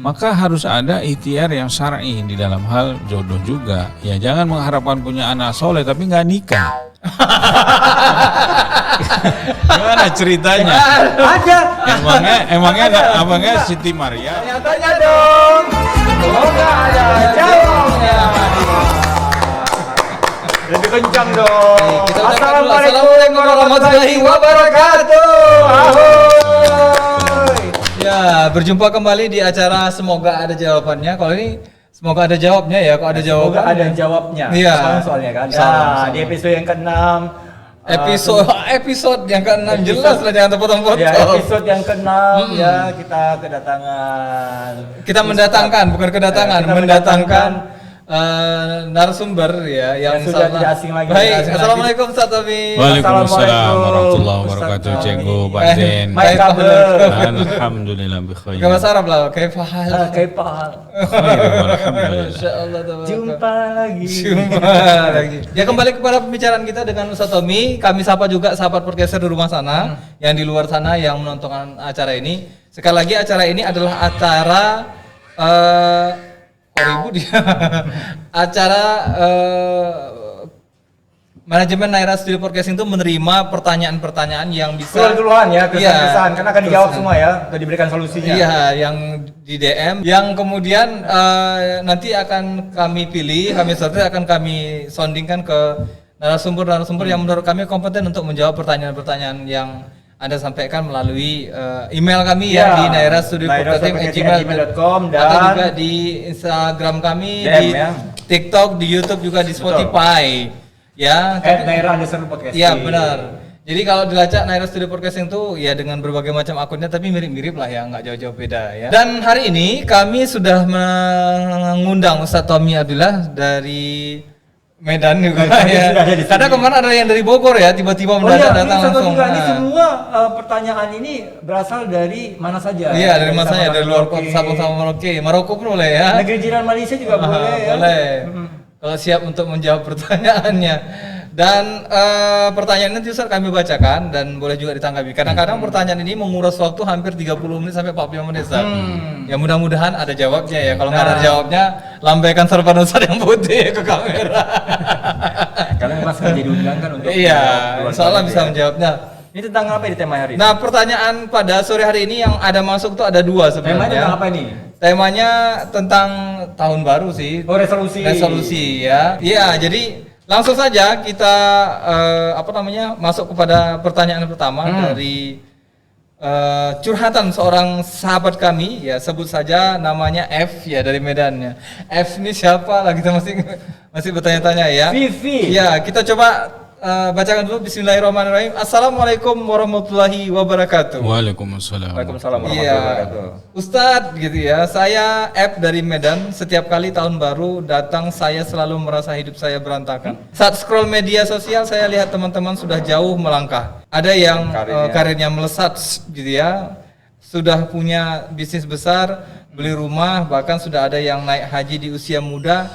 Maka harus ada ikhtiar yang syar'i di dalam hal jodoh juga. Ya jangan mengharapkan punya anak soleh tapi nggak nikah. Gimana ceritanya? Ada. Emangnya Siti Maria? Tanya dong. Semoga ada jawabnya. Lebih kencang dong. Assalamualaikum warahmatullahi wabarakatuh. Ahoy. Ya, berjumpa kembali di acara Semoga Ada Jawabannya. Kalau ini semoga ada jawabnya ya, kok ada jawaban. Semoga ada jawabnya. Iya. Soalnya kan. Salam. Di episode yang ke-6. Episode yang ke-6 jelas lah, jangan terpotong-potong. Ya, episode yang ke-6 ya kita kedatangan. Kita mendatangkan, bukan kedatangan, Kita mendatangkan narasumber ya yang sudah salah. tidak asing lagi. Baik, assalamualaikum Ustaz Tabi. Waalaikumsalam warahmatullahi wabarakatuh. Cenggu Pak Zen. Baik kabar. Alhamdulillah bikhair. Ke bahasa Arab lah, kayak fahal. Kayak pahal. Alhamdulillah. Insyaallah. Jumpa lagi. Ya, kembali kepada pembicaraan kita dengan Ustaz Tommy. Kami sapa juga sahabat podcaster di rumah sana, yang di luar sana yang menonton acara ini. Sekali lagi acara ini adalah acara acara manajemen Naira Studio Podcasting itu menerima pertanyaan-pertanyaan yang bisa Keluhan ya, kesan-kesan, karena akan dijawab semua ya, sudah diberikan solusinya. Iya, yang di DM, yang kemudian nanti akan kami pilih, kami sortir, akan kami soundingkan ke narasumber-narasumber yang menurut kami kompeten untuk menjawab pertanyaan-pertanyaan yang Anda sampaikan melalui email kami ya di nairastudiopodcasting@gmail.com dan atau juga di Instagram kami, DM, di ya. TikTok, di YouTube, juga di Spotify. Ya, Naira Podcasting. iya benar. Jadi kalau dilacak Naira Studio Podcasting itu ya dengan berbagai macam akunnya, tapi mirip-mirip lah ya, nggak jauh-jauh beda ya. Dan hari ini kami sudah mengundang Ustaz Tommy Abdullah dari Medan juga ya. Karena kemarin ada yang dari Bogor ya, tiba-tiba mendadak datang langsung. Ini semua pertanyaan ini berasal dari mana saja? Iya, dari mana saja, dari luar kota, Sabang sama Merauke. Maroko pun boleh ya. Negeri jiran Malaysia juga boleh ya. Boleh. Kalau siap untuk menjawab pertanyaannya. Dan pertanyaan ini Ustaz kami bacakan dan boleh juga ditanggapi. Kadang-kadang pertanyaan ini menguras waktu hampir 30 menit sampai 45 menit Ustaz. Ya mudah-mudahan ada jawabnya ya. Kalau nggak ada jawabnya, lambaikan serban Ustaz yang putih ke kamera. Karena memang sengaja diundangkan untuk iya, insyaallah bisa menjawabnya. Ini tentang apa di tema hari ini? Nah, pertanyaan pada sore hari ini yang ada masuk tuh ada dua sebenarnya. Temanya tentang apa ini? Temanya tentang tahun baru sih. Oh, resolusi. Resolusi ya. Iya, jadi langsung saja kita masuk kepada pertanyaan pertama dari curhatan seorang sahabat kami ya, sebut saja namanya F ya, dari Medan ya. F ini siapa lah, kita masih bertanya-tanya ya. Vivi. Ya, kita coba bacakan dulu. Bismillahirrahmanirrahim. Assalamualaikum warahmatullahi wabarakatuh. Waalaikumsalam. Waalaikumsalam warahmatullahi Iya, wabarakatuh. Ustadz gitu ya, saya F dari Medan. Setiap kali tahun baru datang saya selalu merasa hidup saya berantakan. Saat scroll media sosial saya lihat teman-teman sudah jauh melangkah. Ada yang karirnya melesat gitu ya, sudah punya bisnis besar, beli rumah, bahkan sudah ada yang naik haji di usia muda.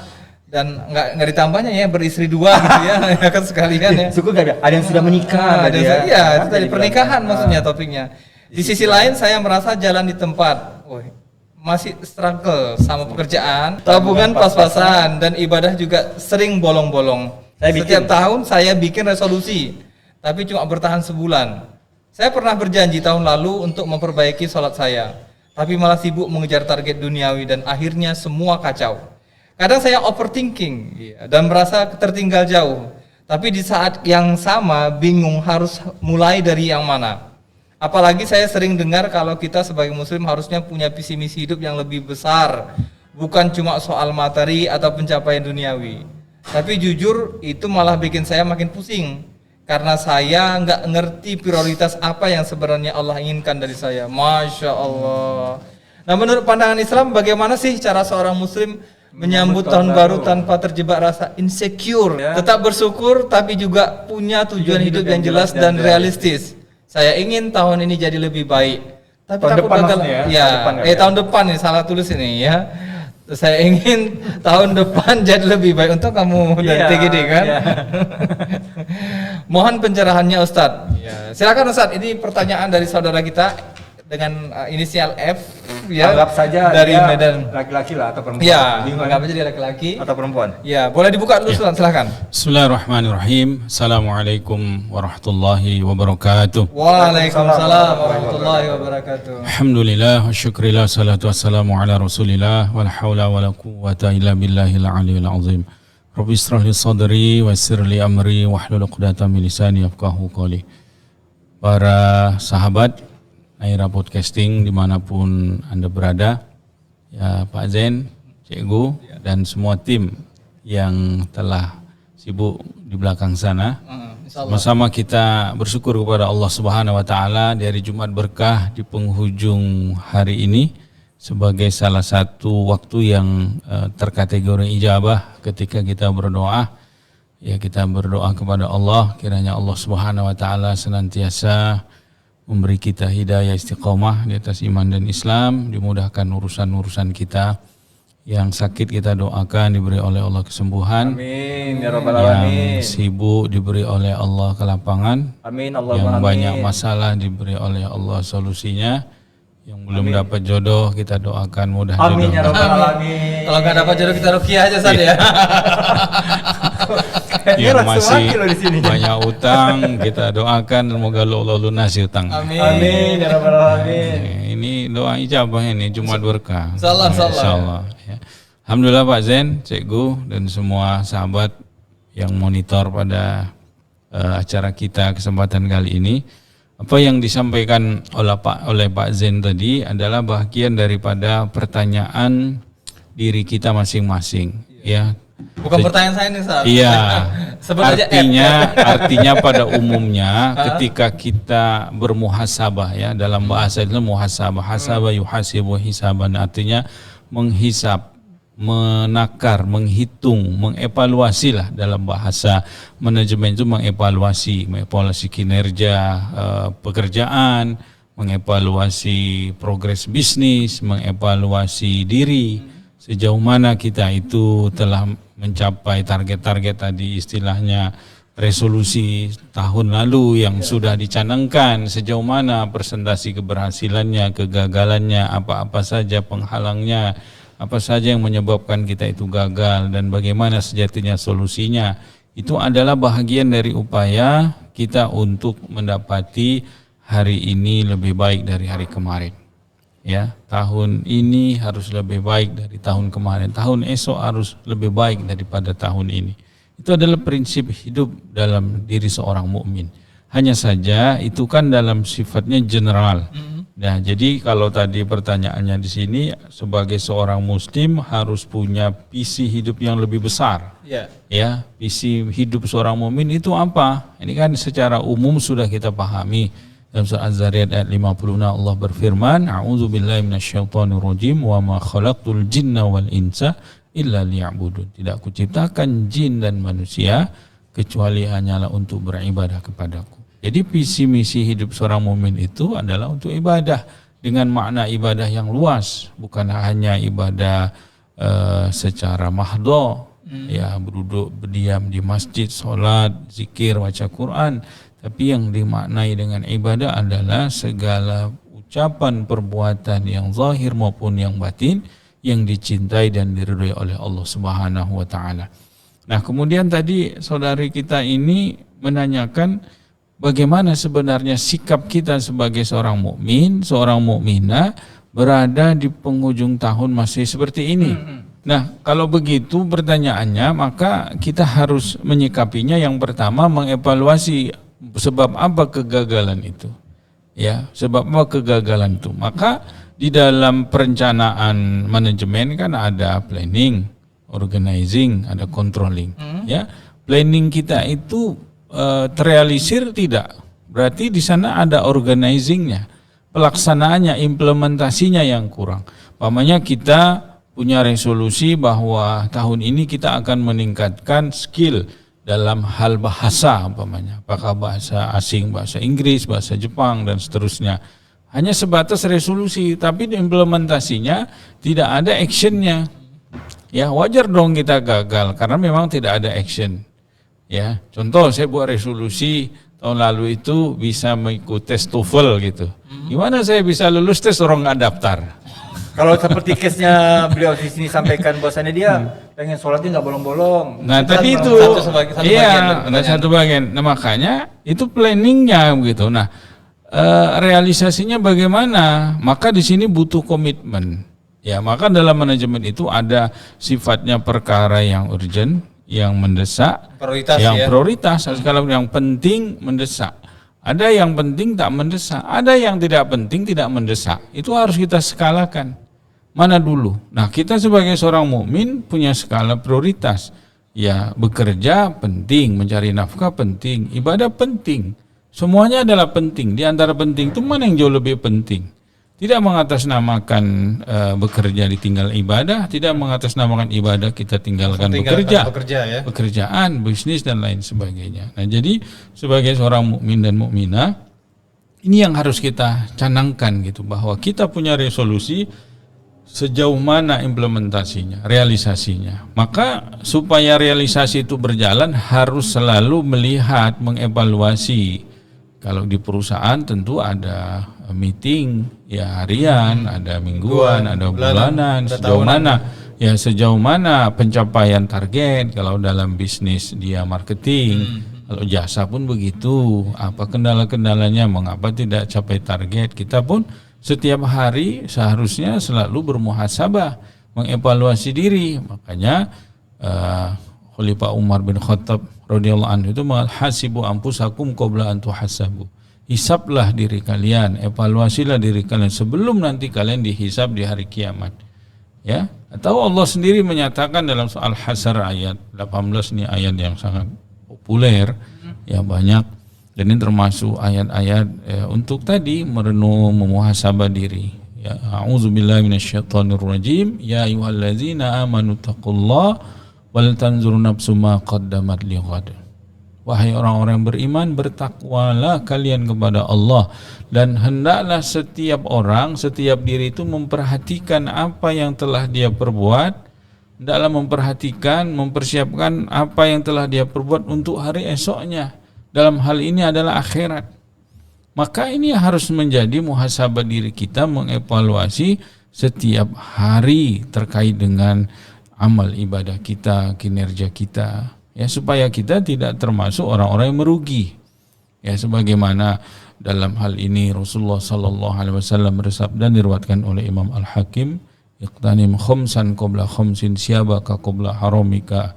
Dan nggak ditambahnya ya beristri dua gitu ya, kan sekalian ya. Syukur gak ada yang sudah menikah. Iya, itu tadi pernikahan maksudnya topiknya. Di sisi lain saya merasa jalan di tempat, masih struggle sama pekerjaan, tabungan pas-pasan, dan ibadah juga sering bolong-bolong. Setiap tahun saya bikin resolusi, tapi cuma bertahan sebulan. Saya pernah berjanji tahun lalu untuk memperbaiki sholat saya, tapi malah sibuk mengejar target duniawi dan akhirnya semua kacau. Kadang saya overthinking dan merasa tertinggal jauh. Tapi di saat yang sama bingung harus mulai dari yang mana. Apalagi saya sering dengar kalau kita sebagai muslim harusnya punya visi misi hidup yang lebih besar. Bukan cuma soal materi atau pencapaian duniawi. Tapi jujur itu malah bikin saya makin pusing. Karena saya nggak ngerti prioritas apa yang sebenarnya Allah inginkan dari saya. Masya Allah. Nah, menurut pandangan Islam bagaimana sih cara seorang muslim menyambut tahun baru tanpa terjebak rasa insecure, tetap bersyukur tapi juga punya tujuan hidup yang jelas dan realistis. Saya ingin tahun ini jadi lebih baik. Tapi tahun takut depan gagal. Ya, Tahun depan nih, salah tulis ini ya. Saya ingin tahun depan jadi lebih baik. Untuk kamu dari TGD kan. Mohon pencerahannya Ustadz. Silakan Ustadz. Ini pertanyaan dari saudara kita dengan inisial F. ya. Anggap saja dari dia Medan. laki-laki lah atau perempuan. Ya, Bingung. anggap aja dia laki-laki. Atau perempuan. Ya, boleh dibuka dulu Ustaz, silakan. Bismillahirrahmanirrahim. Assalamualaikum warahmatullahi wabarakatuh. Waalaikumsalam warahmatullahi wabarakatuh. Alhamdulillah wa syukrillah salatu wassalamu ala rasulillah wa la hawla wa la quwwata illa billahil aliyil azim. Rabbi israh li sadri wa yassir li amri wahlul 'uqdatam min lisani yafqahu qawli. Para sahabat Aira Podcasting dimanapun Anda berada, ya Pak Zen, Cikgu, dan semua tim yang telah sibuk di belakang sana. Sama-sama kita bersyukur kepada Allah Subhanahu wa taala dari Jumat berkah di penghujung hari ini sebagai salah satu waktu yang terkategori ijabah ketika kita berdoa. Ya, kita berdoa kepada Allah kiranya Allah Subhanahu wa taala senantiasa memberi kita hidayah istiqomah di atas iman dan Islam, dimudahkan urusan-urusan kita. Yang sakit kita doakan diberi oleh Allah kesembuhan. Amin ya rabbal alamin. Yang sibuk diberi oleh Allah kelapangan. Amin Yang Allahumma amin. banyak masalah diberi oleh Allah solusinya. Yang belum dapat jodoh kita doakan mudah Amin ya jodoh. rabbal alamin. Kalau nggak dapat jodoh kita ruqyah aja Ustaz ya. Kayaknya Yang langsung masih mati loh di sini. banyak utang kita doakan semoga Allah lunasi utang. Amin. Amin ya rabbal alamin. Ini doa ijabah ini Jumat berkah. Insyaallah, insyaallah. Insyaallah, ya. Alhamdulillah Pak Zen, Cikgu dan semua sahabat yang monitor pada acara kita kesempatan kali ini. Apa yang disampaikan oleh Pak Zen tadi adalah bagian daripada pertanyaan diri kita masing-masing, ya. Bukan pertanyaan saya nih Ustaz. Iya. Sebenarnya Artinya pada umumnya ketika kita bermuhasabah, ya, dalam bahasa itu muhasabah, hasabah yuhasibu hisaban, artinya menghisap, menakar, menghitung, mengevaluasi lah dalam bahasa manajemen itu mengevaluasi kinerja pekerjaan, mengevaluasi progres bisnis, mengevaluasi diri, sejauh mana kita itu telah mencapai target-target tadi, istilahnya resolusi tahun lalu yang sudah dicanangkan, sejauh mana presentasi keberhasilannya, kegagalannya, apa-apa saja penghalangnya, apa saja yang menyebabkan kita itu gagal, dan bagaimana sejatinya solusinya. Itu adalah bahagian dari upaya kita untuk mendapati hari ini lebih baik dari hari kemarin. Ya, tahun ini harus lebih baik dari tahun kemarin, tahun esok harus lebih baik daripada tahun ini. Itu adalah prinsip hidup dalam diri seorang mukmin. Hanya saja itu kan dalam sifatnya general. Nah, jadi kalau tadi pertanyaannya di sini, sebagai seorang muslim harus punya visi hidup yang lebih besar. Ya, visi hidup seorang mukmin itu apa? Ini kan secara umum sudah kita pahami. Dalam surah Az-Zariyat ayat 50 Allah berfirman, A'udzubillahi minasyaitonirrajim wa ma khalaqtul jinna wal insa illa liya'budun. Tidak kuciptakan jin dan manusia kecuali hanyalah untuk beribadah kepadaku. Jadi visi misi hidup seorang mukmin itu adalah untuk ibadah dengan makna ibadah yang luas, bukan hanya ibadah secara mahdho, ya berduduk berdiam di masjid, sholat, zikir, baca Quran. Tapi yang dimaknai dengan ibadah adalah segala ucapan, perbuatan yang zahir maupun yang batin yang dicintai dan diridhai oleh Allah Subhanahu wa taala. Nah, kemudian tadi saudari kita ini menanyakan bagaimana sebenarnya sikap kita sebagai seorang mukmin, seorang mukminah berada di penghujung tahun masih seperti ini. Nah, kalau begitu pertanyaannya, maka kita harus menyikapinya yang pertama mengevaluasi sebab apa kegagalan itu, ya, sebab apa kegagalan itu. Maka di dalam perencanaan manajemen kan ada planning, organizing, ada controlling. Ya, planning kita itu terrealisir tidak, berarti di sana ada organizingnya, pelaksanaannya, implementasinya yang kurang. Umpamanya kita punya resolusi bahwa tahun ini kita akan meningkatkan skill dalam hal bahasa, umpamanya apakah bahasa asing, bahasa Inggris, bahasa Jepang dan seterusnya. Hanya sebatas resolusi, tapi implementasinya tidak ada actionnya. Ya, wajar dong kita gagal karena memang tidak ada action. Ya, contoh saya buat resolusi tahun lalu itu bisa mengikuti tes TOEFL gitu. Gimana saya bisa lulus tes orang nggak daftar? Kalau seperti case-nya beliau di sini sampaikan bahwasannya dia pengen sholatnya nggak bolong-bolong. Nah Kita tadi itu, satu bagian dari pertanyaan. satu bagian. Nah makanya itu planningnya begitu. Nah realisasinya bagaimana? Maka di sini butuh komitmen. Ya maka dalam manajemen itu ada sifatnya perkara yang urgent, yang mendesak, Prioritas yang ya. prioritas. Kalau yang penting mendesak. Ada yang penting tak mendesak, ada yang tidak penting tidak mendesak. Itu harus kita skalakan. Mana dulu? Nah, kita sebagai seorang mukmin punya skala prioritas. Ya, bekerja penting, mencari nafkah penting, ibadah penting. Semuanya adalah penting. Di antara penting itu mana yang jauh lebih penting? Tidak mengatasnamakan bekerja ditinggal ibadah, tidak mengatasnamakan ibadah kita tinggalkan bekerja. ya. Pekerjaan, bisnis dan lain sebagainya. Nah, jadi sebagai seorang mukmin dan mukminah ini yang harus kita canangkan gitu bahwa kita punya resolusi sejauh mana implementasinya, realisasinya. Maka supaya realisasi itu berjalan harus selalu melihat, mengevaluasi. Kalau di perusahaan tentu ada meeting ya harian, ada mingguan, ada bulanan, sejauh mana ya sejauh mana pencapaian target. Kalau dalam bisnis dia marketing, kalau jasa pun begitu. Apa kendala-kendalanya, mengapa tidak capai target? Kita pun setiap hari seharusnya selalu bermuhasabah, mengevaluasi diri. Makanya Khalifah Umar bin Khattab radhiyallahu anhu itu hasibu anfusakum qabla an tuhasabu. Hisablah diri kalian, evaluasilah diri kalian sebelum nanti kalian dihisab di hari kiamat. Ya, atau Allah sendiri menyatakan dalam soal Hasr ayat 18, ini ayat yang sangat populer, ya banyak, dan ini termasuk ayat-ayat untuk tadi merenung, memuhasabah diri. Ya, a'udzubillahi minasyaitonirrajim. Ya ayyuhallazina amanu taqullaha wal tanzur nafsum ma qaddamat lighad. Wahai orang-orang yang beriman, bertakwalah kalian kepada Allah, dan hendaklah setiap orang, setiap diri itu memperhatikan apa yang telah dia perbuat, hendaklah memperhatikan, mempersiapkan apa yang telah dia perbuat untuk hari esoknya. Dalam hal ini adalah akhirat. Maka ini harus menjadi muhasabah diri kita, mengevaluasi setiap hari terkait dengan amal ibadah kita, kinerja kita, ya supaya kita tidak termasuk orang-orang yang merugi. Ya sebagaimana dalam hal ini Rasulullah sallallahu alaihi wasallam bersabda, diriwayatkan oleh Imam Al-Hakim, iqtanim khamsan qabla khamsin syabaka qabla haramika.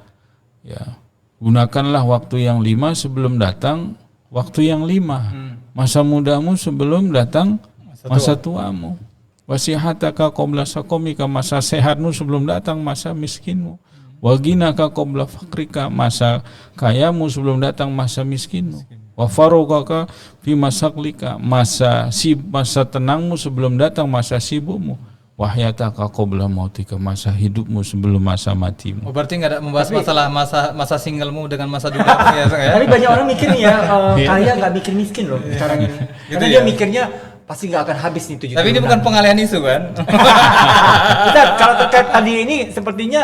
Ya, gunakanlah waktu yang 5 sebelum datang waktu yang 5. Masa mudamu sebelum datang masa tuamu. Wasihataka qabla sakomika, masa sehatmu sebelum datang masa miskinmu. Waginaka qabla fakrika, masa kayamu sebelum datang masa miskinmu. Wa farogaka fi masaklika, masa tenangmu sebelum datang masa sibukmu. Wahyataka qabla mautika, masa hidupmu sebelum masa matimu. Oh, berarti nggak ada membahas masalah masa singlemu dengan masa dudamu ya, ya? Tapi banyak orang mikir nih ya, kaya nggak mikir miskin loh sekarang ini. Karena dia mikirnya pasti nggak akan habis nih 7 Tapi ini bukan pengalihan isu kan? Kita kalau terkait tadi ini sepertinya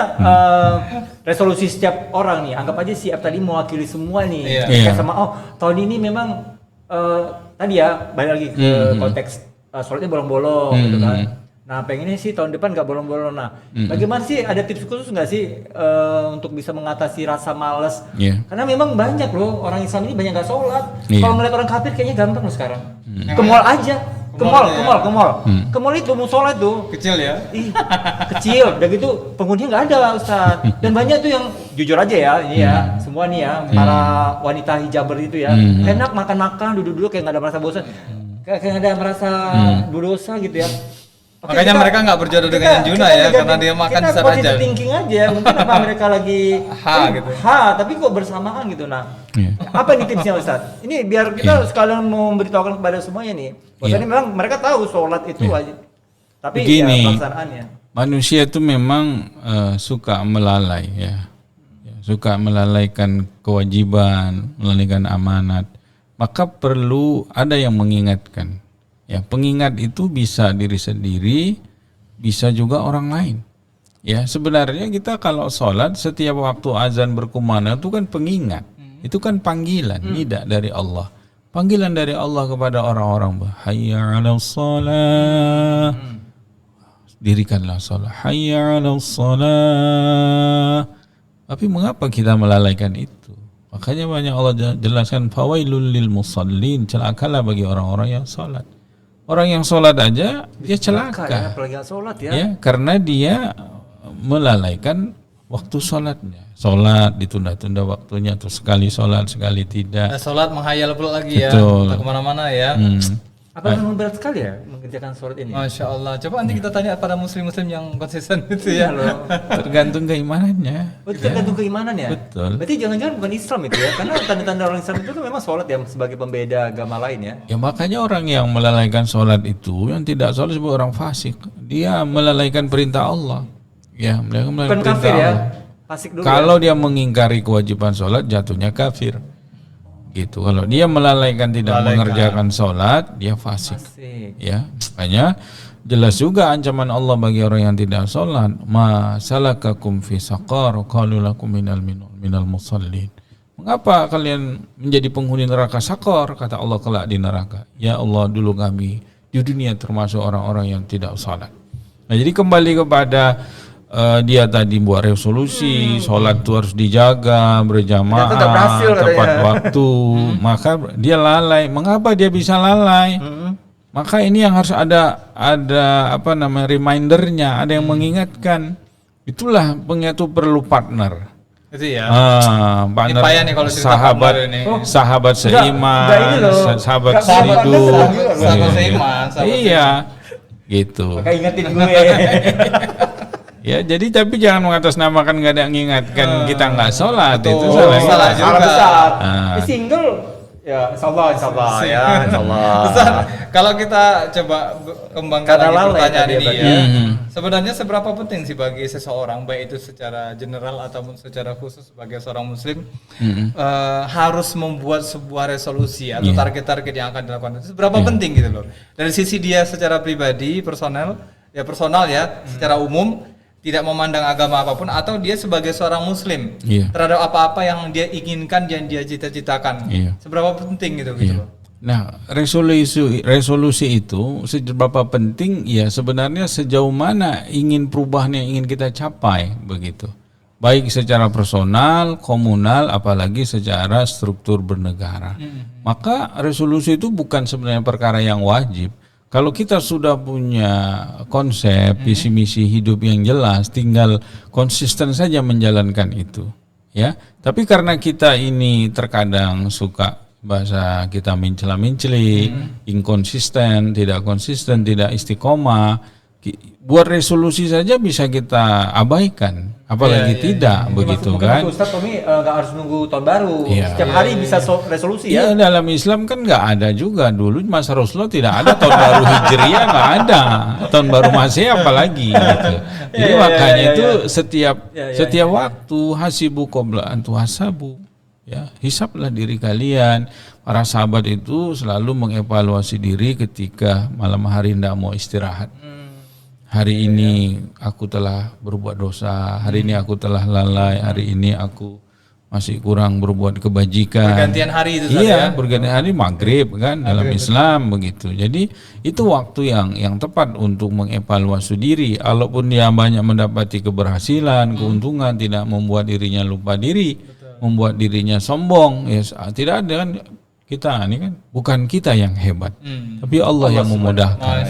resolusi setiap orang nih, anggap aja si F tadi mewakili semua nih. Iya. Sama tahun ini memang tadi ya balik lagi ke konteks sholatnya bolong-bolong gitu kan. Nah pengennya sih tahun depan nggak bolong-bolong. Nah bagaimana sih, ada tips khusus nggak sih untuk bisa mengatasi rasa malas? Karena memang banyak loh orang Islam ini banyak nggak sholat. Kalau melihat orang kafir kayaknya gampang loh sekarang. Ke mall aja. Ke mall itu mau sholat tuh Kecil ya? Kecil, udah gitu penghuninya nggak ada Ustaz. Dan banyak tuh yang jujur aja ya, ini ya semua nih ya para wanita hijaber itu ya, enak makan-makan, duduk-duduk kayak nggak ada merasa bosan, kayak nggak ada merasa berdosa gitu ya. Oke, Makanya mereka nggak berjodoh dengan Juna ya, karena dia makan di sana aja. Kita thinking aja, mungkin apa mereka lagi gitu. tapi kok bersamaan gitu. Nah, apa nih tipsnya Ustaz? Ini biar kita sekalian memberitahukan kepada semuanya nih. Bahwasanya memang mereka tahu sholat itu wajib, tapi begini, ya pelaksanaannya. Manusia itu memang suka melalai ya, suka melalaikan kewajiban, melalaikan amanat. Maka perlu ada yang mengingatkan. Ya, pengingat itu bisa diri sendiri, bisa juga orang lain. Ya, sebenarnya kita kalau sholat setiap waktu azan berkumandang itu kan pengingat, itu kan panggilan, nida dari Allah, panggilan dari Allah kepada orang-orang. Hayya 'alas shalah. dirikanlah salat. Hayya 'alas shalah. Tapi mengapa kita melalaikan itu? Makanya banyak Allah jelaskan fawailul lil musallin, celakalah bagi orang-orang yang salat. Orang yang salat aja dia celaka. Ya, apalagi nggak sholat ya. Ya, karena dia melalaikan waktu salatnya. Salat ditunda-tunda waktunya, atau sekali salat sekali tidak. Nah, sholat menghayal pula lagi ya, Betul. entah kemana-mana ya. Apa memang berat sekali ya mengerjakan sholat ini? Masya Allah. Coba nanti kita tanya pada muslim-muslim yang konsisten itu ya. Loh. Tergantung keimanannya. Oh, itu tergantung keimanan ya? Betul. Berarti jangan-jangan bukan Islam itu ya? Karena tanda-tanda orang Islam itu kan memang sholat ya sebagai pembeda agama lain ya? Ya makanya orang yang melalaikan sholat itu, yang tidak sholat disebut orang fasik. Dia melalaikan perintah Allah. Ya, melalaikan Bukan perintah kafir ya? Allah. Fasik dulu Kalau ya? dia mengingkari kewajiban sholat, jatuhnya kafir. Gitu. Kalau dia melalaikan tidak mengerjakan sholat, dia fasik. Fasik. Ya, makanya jelas juga ancaman Allah bagi orang yang tidak sholat. Ma salakakum fi saqar qalu lakum minal musallin. Mengapa kalian menjadi penghuni neraka sakor? Kata Allah kelak di neraka. Ya Allah, dulu kami di dunia termasuk orang-orang yang tidak sholat. Nah, jadi kembali kepada dia tadi buat resolusi sholat itu harus dijaga berjamaah Ternyata berhasil tepat katanya. waktu, maka dia lalai. Mengapa dia bisa lalai? Maka ini yang harus ada apa namanya remindernya, ada yang mengingatkan. Itulah pengingat itu perlu partner. Itu ya. Partner, Ini payah nih kalau cerita sahabat, partner ini. sahabat seiman, enggak ini loh. sahabat Enggak sahabat sehidup. juga. Sahabat seiman, sahabat Iya, gitu. Maka ingetin gue. Ya, jadi tapi jangan mengatasnamakan nggak ada yang mengingatkan kita nggak sholat, itu Betul. salah. Salah juga. Salah besar. Ah. Single ya insyaallah ya insyaallah. Ustaz, kalau kita coba kembangkan Karena lagi lalai pertanyaan tadi ya, ini Pak. ya. Sebenarnya seberapa penting sih bagi seseorang, baik itu secara general ataupun secara khusus sebagai seorang muslim, harus membuat sebuah resolusi atau target-target yang akan dilakukan. Itu seberapa penting gitu loh. Dari sisi dia secara pribadi, personal ya, secara umum, tidak memandang agama apapun, atau dia sebagai seorang muslim terhadap apa-apa yang dia inginkan dan dia cita-citakan. Seberapa penting gitu loh. Nah, resolusi itu seberapa penting ya, sebenarnya sejauh mana ingin perubahan yang ingin kita capai begitu. Baik secara personal, komunal, apalagi secara struktur bernegara. Maka resolusi itu bukan sebenarnya perkara yang wajib. Kalau kita sudah punya konsep, visi misi hidup yang jelas, tinggal konsisten saja menjalankan itu, ya. Tapi karena kita ini terkadang suka bahasa kita mencela-menceli, inkonsisten, tidak konsisten, tidak istiqomah, buat resolusi saja bisa kita abaikan, apalagi tidak begitu kan? Ustaz Tommy nggak harus nunggu tahun baru. Iya. Setiap hari bisa resolusi ya. Iya, dalam Islam kan nggak ada juga, dulu masa Rasulullah tidak ada tahun baru Hijriah, nggak ada tahun baru Masehi apalagi gitu. Jadi makanya itu setiap waktu hasibu qabla an tuhasabu, ya, hisablah diri kalian. Para sahabat itu selalu mengevaluasi diri ketika malam hari tidak mau istirahat. Hari ini aku telah berbuat dosa, hari ini aku telah lalai, hari ini aku masih kurang berbuat kebajikan. Pergantian hari itu Iya, pergantian hari maghrib kan dalam Islam begitu. Jadi itu waktu yang tepat untuk mengevaluasi diri. Walaupun dia banyak mendapati keberhasilan, keuntungan, tidak membuat dirinya lupa diri, membuat dirinya sombong. Ya, tidak ada kan. Kita ini kan bukan kita yang hebat, tapi Allah yang memudahkan.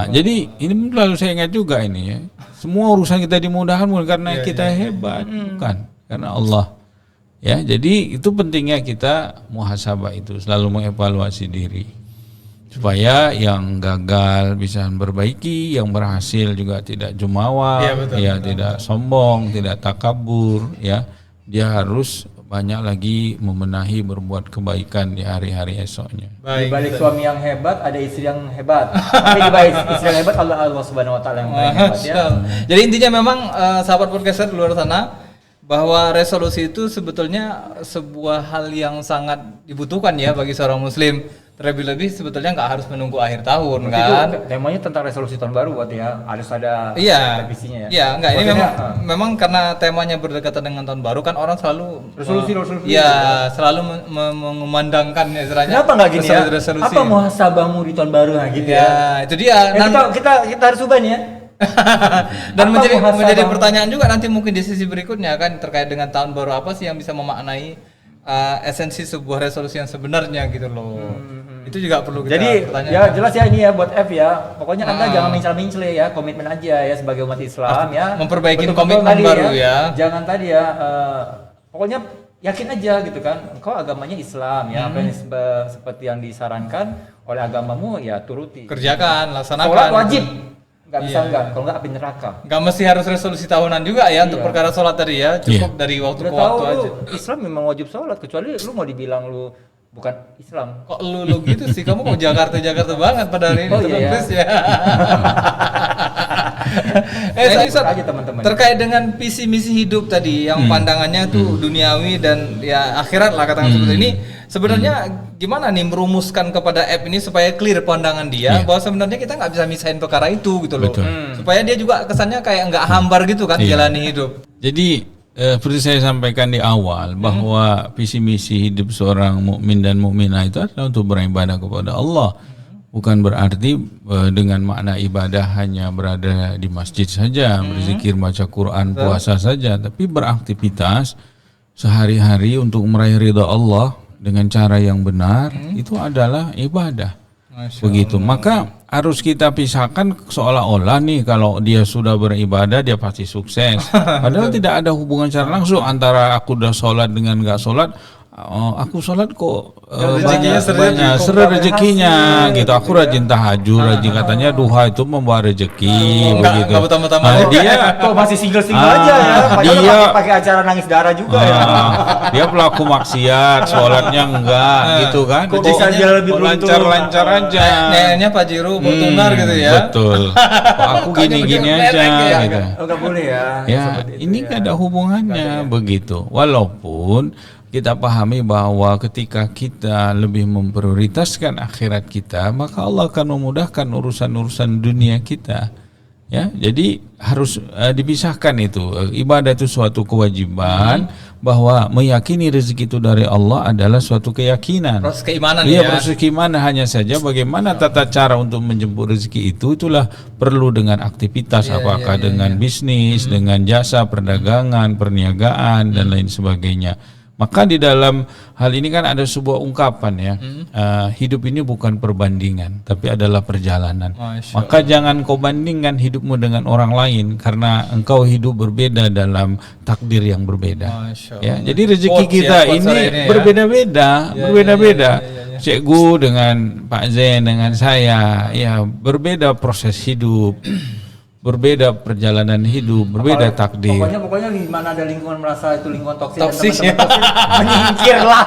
Jadi ini lalu saya ingat juga ini ya, semua urusan kita dimudahkan bukan karena kita hebat, bukan karena Allah. Ya, jadi itu pentingnya kita muhasabah itu, selalu mengevaluasi diri supaya yang gagal bisa memperbaiki, yang berhasil juga tidak jumawa, tidak sombong, tidak takabur, ya. Dia harus banyak lagi membenahi berbuat kebaikan di hari-hari esoknya. Di balik suami yang hebat ada istri yang hebat. Tapi di balik istri yang hebat Allah Subhanahu wa taala yang paling hebat ya. Jadi intinya memang sahabat podcaster di luar sana, bahwa resolusi itu sebetulnya sebuah hal yang sangat dibutuhkan ya bagi seorang muslim. Terlebih-lebih sebetulnya nggak harus menunggu akhir tahun kan. Itu temanya tentang resolusi tahun baru berarti ya. Harus ada revisinya ya. Iya, enggak, ini memang karena temanya berdekatan dengan tahun baru kan orang selalu resolusi. Iya, selalu memandangkan istilahnya. Kenapa nggak gini ya? Resolusi. Apa muhasabahmu di tahun baru gitu ya? Ya, itu dia. Kita harus ubah nih ya. Dan Apa muhasabah? menjadi pertanyaan juga nanti mungkin di sesi berikutnya kan terkait dengan tahun baru apa sih yang bisa memaknai esensi sebuah resolusi yang sebenarnya gitu loh. Itu juga perlu kita Jadi pertanyakan. ya jelas ya ini ya buat F ya. Pokoknya Anda jangan mencela-mencela ya, komitmen aja ya sebagai umat Islam ya. Memperbaiki Betul-betul komitmen tadi baru ya. Jangan tadi ya pokoknya yakin aja gitu kan. Engkau agamanya Islam ya. Apa yang seperti yang disarankan oleh agamamu ya turuti. Kerjakan, laksanakan. Sholat wajib. Nggak bisa Iya. enggak, kalau nggak api neraka. Nggak mesti harus resolusi tahunan juga ya untuk Iya. perkara sholat tadi ya. Cukup dari waktu Udah ke tahu waktu lu aja. Islam memang wajib sholat kecuali lu mau dibilang lu bukan Islam. Kok lu gitu sih? Kamu mau Jakarta banget pada hari ini. Oh, iya, ya. Terus ya. Saya Ustaz, ikut aja teman-teman. terkait dengan visi misi hidup tadi yang pandangannya tuh duniawi dan ya akhirat lah katakan seperti ini. Sebenarnya gimana nih merumuskan kepada app ini supaya clear pandangan dia Iya. bahwa sebenarnya kita nggak bisa misahin perkara itu gitu loh. Betul. Supaya dia juga kesannya kayak nggak hambar gitu kan Iya. jalani hidup. Jadi seperti saya sampaikan di awal bahwa visi misi hidup seorang mukmin dan mukminah itu adalah untuk beribadah kepada Allah. Bukan berarti dengan makna ibadah hanya berada di masjid saja, berzikir, baca Quran, puasa saja, tapi beraktivitas sehari-hari untuk meraih ridha Allah dengan cara yang benar itu adalah ibadah. Masya Begitu. Maka harus kita pisahkan seolah-olah nih kalau dia sudah beribadah dia pasti sukses. Padahal tidak ada hubungan secara langsung antara aku udah sholat dengan nggak sholat. Oh, aku sholat kok rezekinya banyak kok seret nggak rezekinya berhasil, gitu. Aku gitu rajin tahajud, rajin katanya duha itu membawa rezeki begitu. nggak bertambah-tambah. Nah, dia Kok masih single-single Ah, aja ya. Padahal dia- pakai acara nangis darah juga ya. dia pelaku maksiat, sholatnya enggak gitu kan. Kok bisa dia lebih kok beruntung? lancar-lancar aja. Neneknya Pak Jiru Tunggar gitu ya. Betul. Kok aku gini-gini Kayaknya aja bener ya. gitu. Oh, nggak boleh ya. Ya, Seperti itu ini ya. nggak ada hubungannya begitu. Walaupun kita pahami bahwa ketika kita lebih memprioritaskan akhirat kita, maka Allah akan memudahkan urusan-urusan dunia kita. Ya, jadi harus dipisahkan itu. Ibadah itu suatu kewajiban, bahwa meyakini rezeki itu dari Allah adalah suatu keyakinan. Proses keimanan Iya, ya. proses keimanan, hanya saja bagaimana tata cara untuk menjemput rezeki itu itulah perlu dengan aktivitas, apakah dengan bisnis, dengan jasa, perdagangan, perniagaan dan lain sebagainya. Maka di dalam hal ini kan ada sebuah ungkapan ya, hidup ini bukan perbandingan, tapi adalah perjalanan. Masya Maka jangan kau bandingkan hidupmu dengan orang lain, karena engkau hidup berbeda dalam takdir yang berbeda. Masya Ya, Allah. jadi rezeki Quotes kita ya, quotes ini hari ini ya. berbeda-beda, Ya, berbeda-beda. ya. Cikgu dengan Pak Zain dengan saya, ya berbeda proses hidup, berbeda perjalanan hidup, berbeda takdir. Pokoknya di mana ada lingkungan merasa itu lingkungan toksik dan Toksik, teman-teman toksik, menyingkirlah.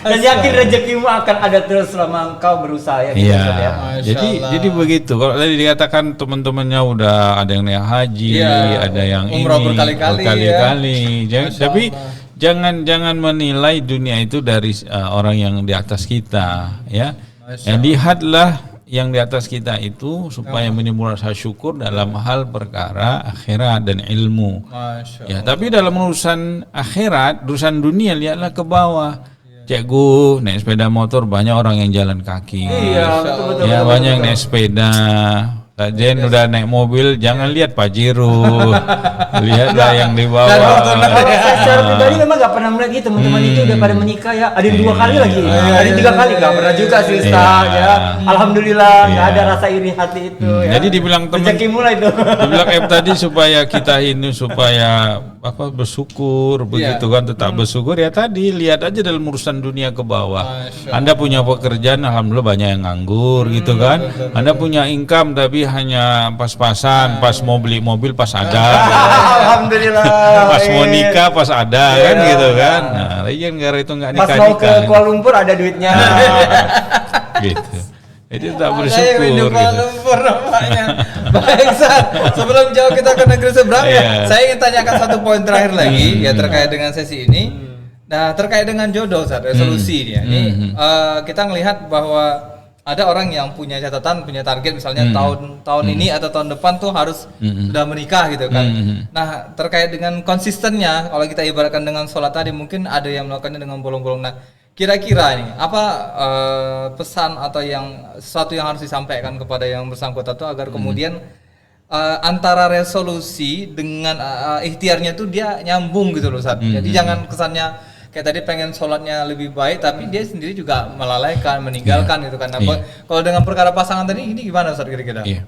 Dan yakin rezekimu akan ada terus selama engkau berusaha ya. gitu, Iya, ya. Masya jadi Allah. begitu. Kalau tadi dikatakan teman-temannya udah ada yang naik haji, Iya, ada yang umrah ini berkali-kali, berkali-kali. Masya Tapi Allah. jangan menilai dunia itu dari orang yang di atas kita, ya. Masya Lihatlah yang di atas kita itu supaya menimbulkan rasa syukur dalam hal perkara akhirat dan ilmu. Masya Ya, tapi dalam urusan akhirat, urusan dunia lihatlah ke bawah. Cikgu naik sepeda motor, banyak orang yang jalan kaki. Iya, betul. Ya, banyak yang naik sepeda. Kak Jen udah naik mobil, jangan lihat Pajero. Lihatlah yang di bawah. Kalau saya secara pribadi memang nggak pernah melihat gitu teman-teman itu udah pada menikah ya. Ada yang 2 kali lagi, ada yang 3 kali nggak pernah juga sih Ustaz ya. Alhamdulillah nggak ada rasa iri hati itu ya. Jadi dibilang teman, rezeki mulai itu. dibilang tadi supaya kita ini supaya bersyukur begitu kan, tetap bersyukur ya tadi lihat aja dalam urusan dunia ke bawah. Masya Anda punya pekerjaan, alhamdulillah banyak yang nganggur gitu kan. Anda punya income tapi hanya pas-pasan, pas mau beli mobil pas ada. Alhamdulillah. Pas mau nikah pas ada kan gitu kan. Nah, lagian negara itu nggak Pas mau ke nikah-nikah. Kuala Lumpur ada duitnya. Gitu. Jadi tak Saya bersyukur hidup gitu. Kuala Lumpur namanya. Baik, Ustaz. Sebelum jauh kita ke negeri seberang ya, Iya. saya ingin tanyakan satu poin terakhir lagi ya terkait dengan sesi ini. Nah, terkait dengan jodoh, Ustaz, resolusi dia. Ini kita ngelihat bahwa ada orang yang punya catatan, punya target misalnya tahun ini atau tahun depan tuh harus sudah menikah gitu kan. Nah, terkait dengan konsistennya, kalau kita ibaratkan dengan sholat tadi mungkin ada yang melakukannya dengan bolong-bolong. Nah, kira-kira nih apa pesan atau yang sesuatu yang harus disampaikan kepada yang bersangkutan tuh agar kemudian antara resolusi dengan ikhtiarnya tuh dia nyambung gitu loh Ustaz. Jadi jangan kesannya kayak tadi pengen sholatnya lebih baik tapi dia sendiri juga melalaikan, meninggalkan gitu kan. Nah, kalau dengan perkara pasangan tadi ini gimana Ustaz kira-kira? Iya.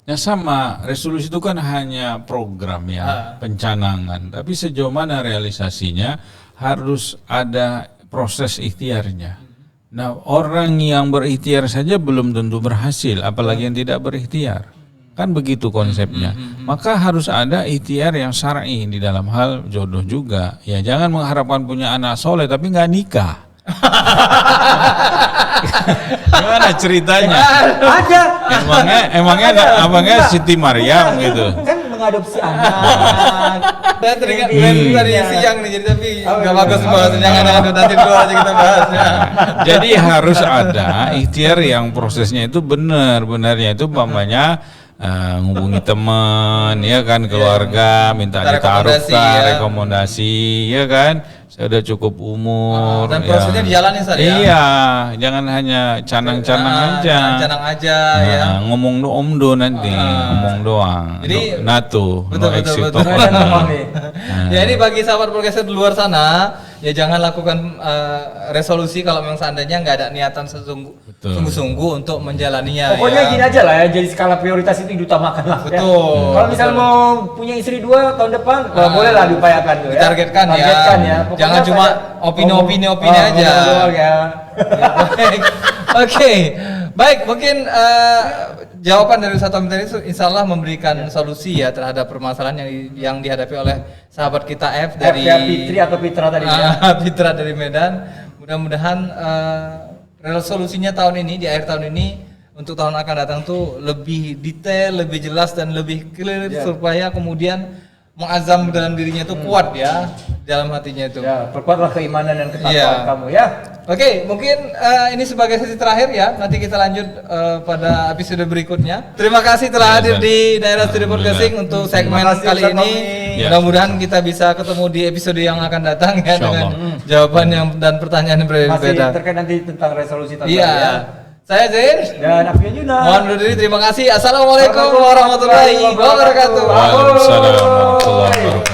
Ya sama, resolusi itu kan hanya program ya, pencanangan. Tapi sejauh mana realisasinya harus ada proses ikhtiarnya. Nah, orang yang berikhtiar saja belum tentu berhasil, apalagi yang tidak berikhtiar. Kan begitu konsepnya. Maka harus ada ikhtiar yang syar'i di dalam hal jodoh juga. Ya jangan mengharapkan punya anak soleh tapi nggak nikah. Gimana ceritanya? Ada. Emangnya Siti Maryam gitu. Kan mengadopsi anak. Saya teringat dari siang nih, jadi tapi nggak bagus bahas. Jangan nanti dulu aja kita bahasnya. Jadi harus ada ikhtiar yang prosesnya itu benarnya itu umpamanya ngubungi teman ya kan, keluarga minta ditaruhkan rekomendasi ya kan, saya udah cukup umur dan prosesnya dijalani saja. Iya, jangan hanya canang-canang aja ya. Ngomong omdo nanti ngomong doang. Jadi betul. Ya ini bagi sahabat podcaster di luar sana, ya jangan lakukan resolusi kalau memang seandainya nggak ada niatan sungguh-sungguh untuk menjalaninya. Pokoknya ya. gini aja lah ya, jadi skala prioritas itu diutamakan lah. Betul. Kalau misal mau punya istri 2 tahun depan, boleh lah diupayakan tuh ya. Targetkan ya. Jangan cuma opini aja. Ya. Baik. Oke. Baik, mungkin jawaban dari Ustaz Tommy tadi insya Allah memberikan solusi ya terhadap permasalahan yang dihadapi oleh sahabat kita F dari Fitri atau Fitra tadi ya. Fitra dari Medan. Mudah-mudahan resolusinya tahun ini, di akhir tahun ini untuk tahun akan datang tuh lebih detail, lebih jelas dan lebih clear supaya kemudian mengazam dalam dirinya itu kuat ya, dalam hatinya itu. Ya, perkuatlah keimanan dan ketakwaan kamu ya. Oke, mungkin ini sebagai sesi terakhir ya. Nanti kita lanjut pada episode berikutnya. Terima kasih telah hadir di Daerah Studio Podcasting untuk segmen kali ini. Mudah-mudahan kita bisa ketemu di episode yang akan datang ya dengan jawaban yang dan pertanyaan yang berbeda. Masih terkait nanti tentang resolusi tahun ya. Saya Zain dan Afia Juna. Mohon undur diri, terima kasih. Assalamualaikum warahmatullahi wabarakatuh. Waalaikumsalam warahmatullahi wabarakatuh.